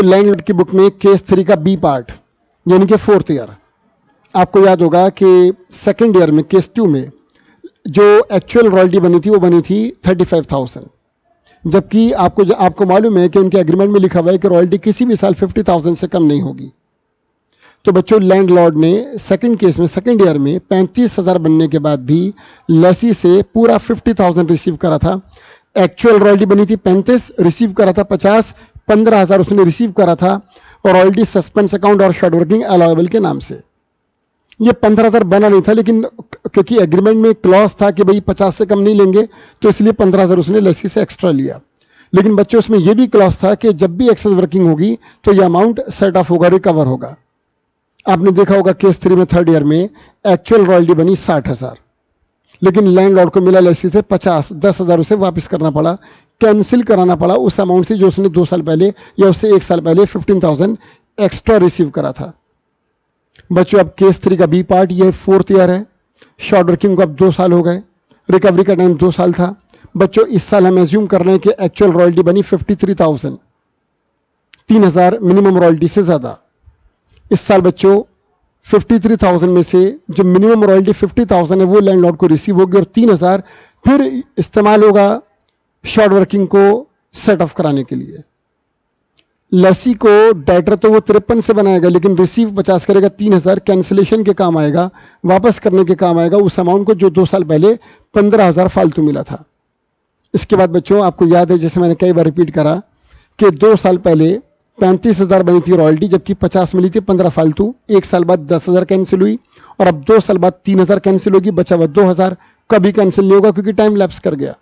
Landlord की book में case 3 का बी पार्ट यानी कि 4th ईयर, आपको याद होगा कि सेकेंड ईयर में केस 2 में जो एक्चुअल रॉयल्टी बनी थी वो बनी थी 35,000, जबकि आपको मालूम है कि उनके एग्रीमेंट में लिखा हुआ है कि रॉयल्टी किसी भी साल 50,000 से कम नहीं होगी। तो बच्चों लैंडलॉर्ड ने सेकंड केस में सेकंड ईयर में 35,000 बनने के बाद भी लेसी से पूरा 50,000 रिसीव करा था। एक्चुअल रॉयल्टी बनी थी 35, रिसीव करा था 50, 15,000 उसने रिसीव करा था और रॉयल्टी सस्पेंस अकाउंट और शॉर्ट वर्किंग अलाउएबल के नाम से। ये 15,000 बना नहीं था, लेकिन क्योंकि एग्रीमेंट में क्लॉज था कि भाई 50 से कम नहीं लेंगे, तो इसलिए 15,000 उसने लेसी से एक्स्ट्रा लिया। लेकिन बच्चों उसमें यह भी क्लॉज था कि जब भी एक्सेस वर्किंग होगी तो यह अमाउंट सेट ऑफ होगा, रिकवर होगा। आपने देखा होगा केस 3 में थर्ड ईयर में एक्चुअल रॉयल्टी बनी 60,000, लेकिन लैंडलॉर्ड को मिला लेसी से 50, 10,000 उसे वापस करना पड़ा, कैंसिल कराना पड़ा उस अमाउंट से जो उसने 2 साल पहले या उससे 1 साल पहले 15,000 एक्स्ट्रा रिसीव करा था। बच्चों अब केस 3 का बी पार्ट, ये 4th ईयर है। शॉर्ट वर्किंग को अब 2 साल हो गए, रिकवरी का टाइम 2 साल था। बच्चों इस साल हम एज्यूम कर रहे हैं कि एक्चुअल रॉयल्टी बनी 53,000, 3,000 मिनिमम रॉयल्टी से ज्यादा। इस साल बच्चों 53,000 में से जो मिनिमम रॉयल्टी 50,000 है वो लैंडलॉर्ड को रिसीव होगी और 3,000 फिर इस्तेमाल होगा शॉर्ट वर्किंग को सेट ऑफ कराने के लिए। लेसी को डेटर तो वो 53 से बनाएगा, लेकिन रिसीव 50 करेगा। 3,000 कैंसिलेशन के काम आएगा, वापस करने के काम आएगा उस अमाउंट को जो 2 साल पहले 15,000 फालतू मिला था। इसके बाद बच्चों आपको याद है, जैसे मैंने कई बार रिपीट करा, कि 2 साल पहले 35,000 बनी थी रॉयल्टी, जबकि 50 मिली थी, 15 फालतू। 1 साल बाद 10,000 कैंसिल हुई और अब 2 साल बाद 3,000 कैंसिल होगी, बचा हुआ 2,000 कभी कैंसिल नहीं होगा क्योंकि टाइम लैप्स कर गया।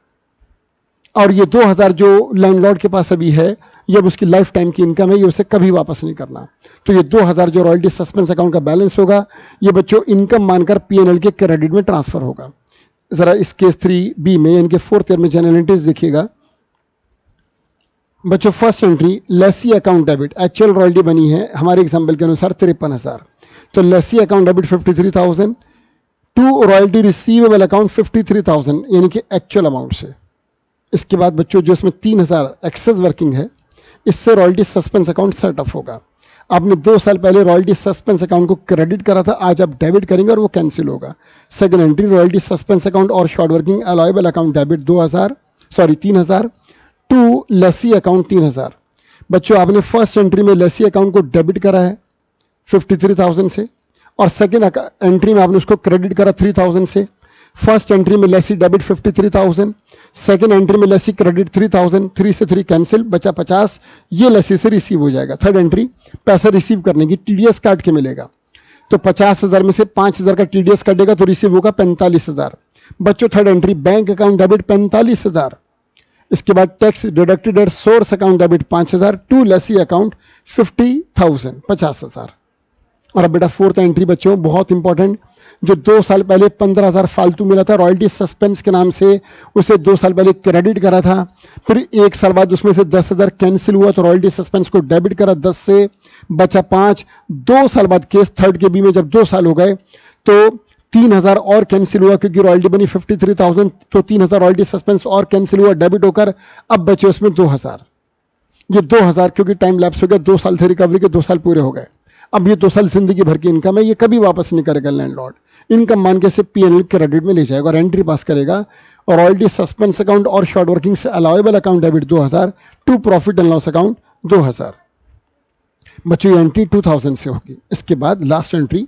और ये 2,000 जो लैंडलॉर्ड के पास अभी है, ये अब उसकी लाइफ टाइम की इनकम है, ये उसे कभी वापस नहीं करना। तो ये 2,000 जो रॉयल्टी सस्पेंस अकाउंट का बैलेंस होगा, ये बच्चों इनकम मानकर पीएनएल के क्रेडिट में ट्रांसफर होगा। जरा इस केस 3B में यानी कि 4th ईयर में जनरल एंट्रीज देखिएगा। बच्चों first entry lessee account debit, actual royalty बनी है हमारे एग्जांपल के अनुसार 53,000, तो lessee account debit 53,000 to royalty receivable account 53,000 यानी कि एक्चुअल अमाउंट से। इसके बाद बच्चों जो इसमें 3,000 एक्सेस वर्किंग है, इससे royalty suspense account set of होगा। आपने 2 साल पहले रॉयल्टी सस्पेंस अकाउंट को क्रेडिट करा था, आज आप डेबिट करेंगे और वो कैंसिल होगा। Second entry royalty suspense account और short working allowable account debit 3,000 to lessee account 3,000। बच्चों आपने फर्स्ट एंट्री में लेसी अकाउंट को डेबिट करा है 53,000 से, और सेकंड एंट्री में आपने उसको क्रेडिट करा 3,000 से। फर्स्ट एंट्री में लेसी डेबिट 53,000, सेकंड एंट्री में लेसी क्रेडिट 3,000, 3 से 3 कैंसिल, बचा 50, ये लेसी से रिसीव हो जाएगा। थर्ड एंट्री पैसा रिसीव करने की टीडीएस काट के मिलेगा, तो 50,000 में से 5,000 का टीडीएस कटेगा तो रिसीव होगा 45,000। बच्चों third entry bank account debit 45,000। इसके बाद tax deducted at source account debit 5,000 to lessee account 50,000, 50,000। और अब बेटा फोर्थ एंट्री बच्चों बहुत इंपॉर्टेंट, जो 2 साल पहले 15,000 फालतू मिला था रॉयल्टी सस्पेंस के नाम से, उसे 2 साल पहले क्रेडिट करा था, फिर 1 साल बाद उसमें से 10,000 कैंसिल हुआ तो रॉयल्टी सस्पेंस को डेबिट करा 10 से, बचा 5। 2 साल बाद केस थर्ड के बी में जब 2 साल हो गए तो 3,000 और कैंसिल हुआ क्योंकि रॉयल्टी बनी 53,000, तो 3,000 रॉयल्टी सस्पेंस और कैंसिल हुआ डेबिट होकर, अब बचे उसमें 2,000। ये 2,000 क्योंकि टाइम लैप्स हो गया, 2 साल थे रिकवरी के, 2 साल पूरे हो गए। अब ये 2 साल जिंदगी भर की इनकम है, ये कभी वापस नहीं करेगा लैंडलॉर्ड, इनकम मान के से पीएनएल क्रेडिट में ले जाएगा और एंट्री पास करेगा। और रॉयल्टी सस्पेंस अकाउंट और शॉर्ट वर्किंग से allowable account debit 2,000 to profit and loss account 2,000। बच्चों ये एंट्री 2,000 से होगी। इसके बाद लास्ट एंट्री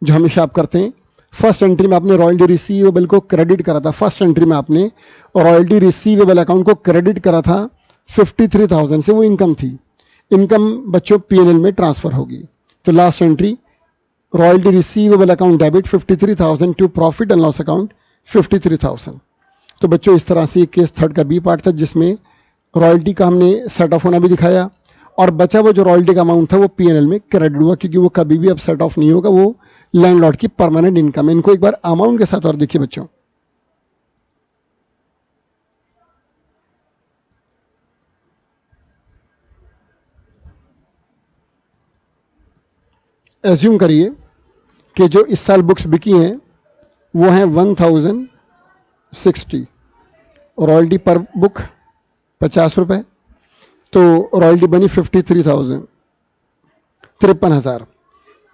जो हमेशा आप करते हैं, फर्स्ट एंट्री में आपने रॉयल्टी रिसीवेबल को क्रेडिट करा था, फर्स्ट एंट्री में आपने रॉयल्टी रिसीवेबल अकाउंट को क्रेडिट करा था 53,000 से, वो इनकम थी। इनकम बच्चों पीएनएल में ट्रांसफर होगी। तो last entry royalty receivable account debit 53,000 to profit and loss account 53,000। तो बच्चों इस तरह से केस थर्ड का बी पार्ट था, जिसमें रॉयल्टी का हमने सेट ऑफ होना भी दिखाया और बचा वो जो रॉयल्टी का अमाउंट था वो पीएनएल में क्रेडिट हुआ, क्योंकि वो कभी भी अब सेट ऑफ नहीं होगा, वो लैंडलॉर्ड की परमानेंट इनकम है। इनको एक बार अमाउंट के साथ और देखिए बच्चों, एज्यूम करिए कि जो इस साल बुक्स बिकी हैं वो हैं 1,060, रॉयल्टी पर बुक 50 रुपए, तो रॉयल्टी बनी 53,000, 53,000।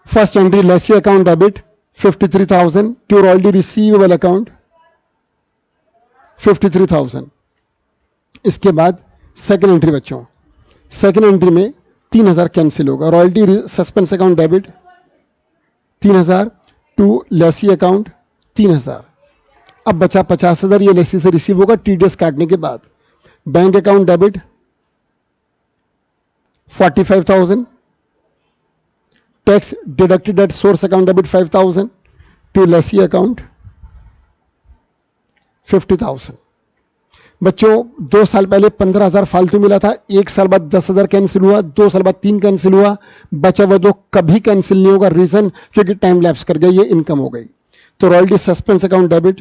First entry lessee account debit 53,000 to royalty receivable account 53,000। इसके बाद सेकंड एंट्री बच्चों, सेकंड एंट्री में 3,000 कैंसिल होगा, royalty suspense account debit 3,000 to lessee account 3,000। अब बचा 50,000, ये लेसी से रिसीव होगा टीडीएस काटने के बाद। Bank account debit 45,000, tax deducted at source account debit 5,000 to lessee account 50,000। बच्चों 2 साल पहले 15,000 फालतू मिला था, 1 साल बाद 10,000 कैंसिल हुआ, 2 साल बाद 3 कैंसिल हुआ, बचा वो 2 कभी कैंसिल नहीं होगा। रीजन क्योंकि टाइम लैप्स कर गया, ये इनकम हो गई। तो royalty suspense account debit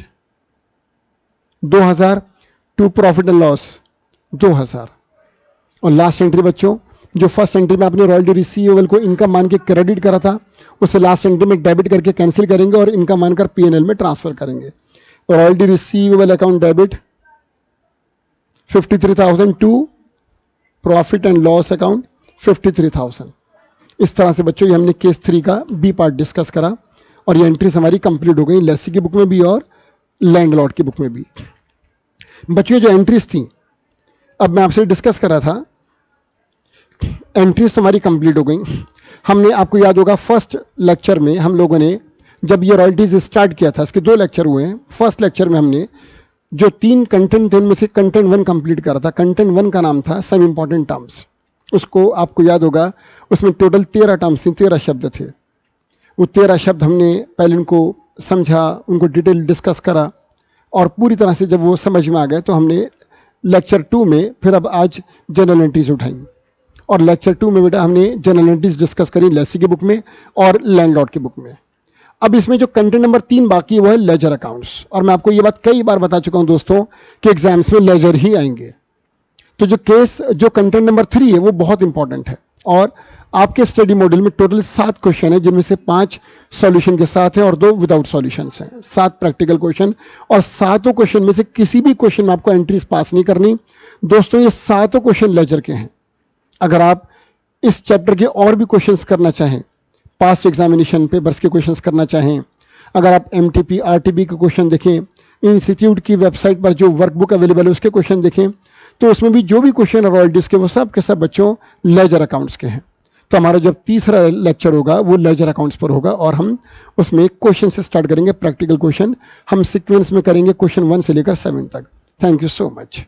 2,000 to profit and loss 2,000। और लास्ट एंट्री बच्चों, जो फर्स्ट एंट्री में आपने रॉयल्टी रिसीवेबल को इनकम मान के क्रेडिट करा था, उसे लास्ट एंट्री में डेबिट करके कैंसिल करेंगे और इनकम मानकर पीएनएल में ट्रांसफर करेंगे। Royalty receivable account debit 53,000 to profit and loss account 53,000। इस तरह से बच्चों ये हमने केस 3 का बी पार्ट डिस्कस करा और ये एंट्रीज हमारी कंप्लीट हो गई, लेसी की बुक में भी और लैंडलॉर्ड की बुक में भी। बच्चों जो एंट्रीज थी, अब मैं आपसे डिस्कस कर रहा था, एंट्रीज तो हमारी कंप्लीट हो गई। हमने, आपको याद होगा फर्स्ट लेक्चर में हम लोगों ने जब ये रॉयल्टीज स्टार्ट किया था, इसके 2 लेक्चर हुए हैं। फर्स्ट लेक्चर में हमने जो 3 कंटेंट थे उनमें से कंटेंट 1 कंप्लीट करा था। कंटेंट 1 का नाम था सम इंपॉर्टेंट टर्म्स। उसको आपको याद होगा, उसमें टोटल 13 टर्म्स थी, 13 शब्द थे। वो 13 शब्द हमने पहले उनको समझा, उनको डिटेल डिस्कस करा और पूरी तरह से जब वो समझ में आ गए तो हमने लेक्चर 2 में फिर अब आज जनरल एंट्रीज उठाई। और लेक्चर 2 में बेटा हमने जनरल एंट्रीज डिस्कस करी लेसी की बुक में और लैंडलॉर्ड की बुक में। अब इसमें जो कंटेंट नंबर 3 बाकी है वो है लेजर अकाउंट्स। और मैं आपको ये बात कई बार बता चुका हूं दोस्तों कि एग्जाम्स में लेजर ही आएंगे। तो जो कंटेंट नंबर 3 है वो बहुत इंपॉर्टेंट है और आपके स्टडी मॉड्यूल में टोटल 7 क्वेश्चन है, जिनमें से 5 सॉल्यूशन के साथ हैं और 2 विदाउट सॉल्यूशन हैं। 7 प्रैक्टिकल क्वेश्चन और 7 क्वेश्चन में से किसी भी क्वेश्चन में आपको एंट्रीज पास नहीं करनी दोस्तों। ये 7 क्वेश्चन लेजर के हैं। अगर आप इस चैप्टर के और भी क्वेश्चंस करना चाहें, पास्ट एग्जामिनेशन पेपर्स के क्वेश्चंस करना चाहें, अगर आप एमटीपी आरटीबी के क्वेश्चन देखें, इंस्टीट्यूट की वेबसाइट पर जो वर्कबुक अवेलेबल है उसके क्वेश्चन देखें, तो उसमें भी जो भी क्वेश्चन है रॉयल्टीज के वो सब के सब बच्चों लेजर अकाउंट्स के हैं। तो हमारा जब तीसरा लेक्चर होगा वो लेजर अकाउंट्स पर होगा और हम उसमें क्वेश्चन से स्टार्ट करेंगे, प्रैक्टिकल क्वेश्चन हम सीक्वेंस में करेंगे, क्वेश्चन 1 से लेकर 7 तक। Thank you so much.